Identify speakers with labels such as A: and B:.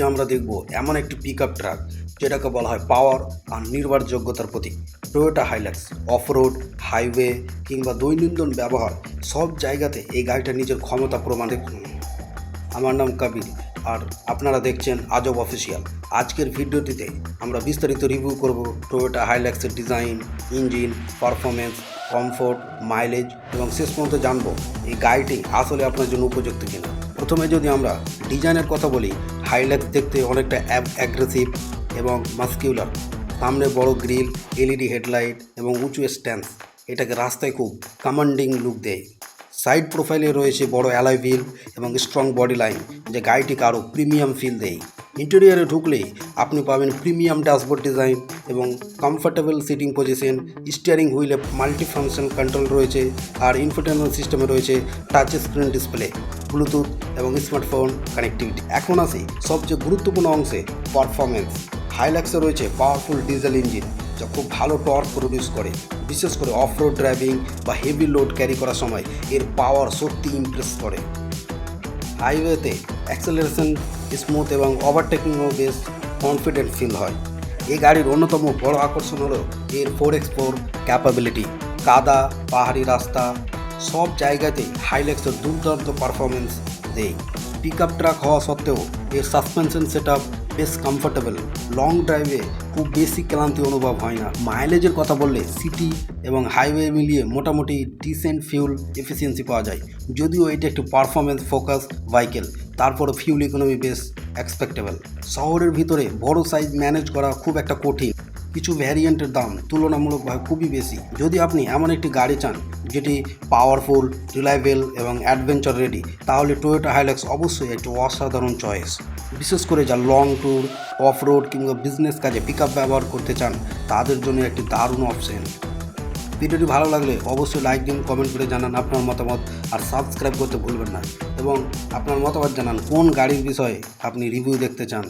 A: আজকে আমরা দেখব এমন একটি পিকআপ ট্রাক যেটাকে বলা হয় পাওয়ার আর নির্ভরযোগ্যতার প্রতীক টয়োটা হাইল্যাক্স। অফরোড, হাইওয়ে কিংবা দৈনন্দিন ব্যবহার সব জায়গাতে এই গাড়িটা নিজের ক্ষমতা প্রমাণ। আমার নাম কবির আর আপনারা দেখছেন আজব অফিসিয়াল। আজকের ভিডিওটিতে আমরা বিস্তারিত রিভিউ করব টয়োটা হাইল্যাক্সের design, engine, performance, comfort, mileage এবং শেষ পর্যন্ত জানবো এই গাড়িটি আসলে আপনার জন্য উপযুক্ত কিনা। প্রথমে যদি আমরা ডিজাইনের কথা বলি, হাইল্যাক্স দেখতে অনেকটা অ্যাগ্রেসিভ এবং মাস্কিউলার। সামনে বড় গ্রিল, এলইডি হেডলাইট এবং উঁচু স্ট্যান্স এটাকে রাস্তায় খুব কমান্ডিং লুক দেয়। সাইড প্রোফাইলে রয়েছে বড় অ্যালয় হুইল এবং স্ট্রং বডি লাইন, যে গাড়িটিকে আরও প্রিমিয়াম ফিল দেয়। ইন্টেরিয়ারে ঢুকলেই আপনি পাবেন প্রিমিয়াম ড্যাশবোর্ড ডিজাইন এবং কমফোর্টেবল সিটিং পজিশন। স্টিয়ারিং হুইলে মাল্টি ফাংশন কন্ট্রোল রয়েছে আর ইনফোটেনমেন্ট সিস্টেমে রয়েছে টাচ স্ক্রিন ডিসপ্লে, ব্লুটুথ এবং স্মার্টফোন কানেক্টিভিটি। এখন আসি সবচেয়ে গুরুত্বপূর্ণ অংশে, পারফরমেন্স। হাইল্যাক্সে রয়েছে পাওয়ারফুল ডিজেল ইঞ্জিন যা খুব ভালো টর্ক প্রডিউস করে। বিশেষ করে অফ রোড ড্রাইভিং বা হেভি লোড ক্যারি করার সময় এর পাওয়ার সত্যি ইমপ্রেস করে। হাইওয়েতে অ্যাক্সেলারেশন স্মুথ এবং ওভারটেকিংও বেশ কনফিডেন্ট ফিল হয়। এই গাড়ির অন্যতম বড় আকর্ষণ হলো এর 4x4 ক্যাপাবিলিটি। কাদা, পাহাড়ি রাস্তা সব জায়গাতেই হাইল্যাক্সের দুর্দান্ত পারফরমেন্স দেয়। পিকআপ ট্রাক হওয়া সত্ত্বেও এর সাসপেনশন সেটআপ বেশ কমফোর্টেবল। লং ড্রাইভে খুব বেশি ক্লান্তি অনুভব হয় না। মাইলেজের কথা বললে সিটি এবং হাইওয়ে মিলিয়ে মোটামুটি ডিসেন্ট ফিউল এফিসিয়েন্সি পাওয়া যায়। যদিও এটা একটি পারফরমেন্স ফোকাস ভাইকেল, তারপরও ফিউল ইকোনমি বেশ এক্সপেক্টেবল। শহরের ভিতরে বড় সাইজ ম্যানেজ করা খুব একটা কঠিন। কিছু ভ্যারিয়েন্টের দাম তুলনামূলকভাবে খুবই বেশি। যদি আপনি এমন একটি গাড়ি চান যেটি পাওয়ারফুল, রিলায়েবল এবং অ্যাডভেঞ্চার রেডি, তাহলে টয়োটা হাইল্যাক্স অবশ্যই একটি অসাধারণ চয়েস। বিশেষ করে যা লং ট্যুর, অফ রোড কিংবা বিজনেস কাজে পিকআপ ব্যবহার করতে চান তাদের জন্য একটি দারুণ অপশন। ভিডিওটি ভালো লাগলে অবশ্যই লাইক দিন, কমেন্ট করে জানান আপনার মতামত আর সাবস্ক্রাইব করতে ভুলবেন না। এবং আপনার মতামত জানান কোন গাড়ির বিষয়ে আপনি রিভিউ দেখতে চান।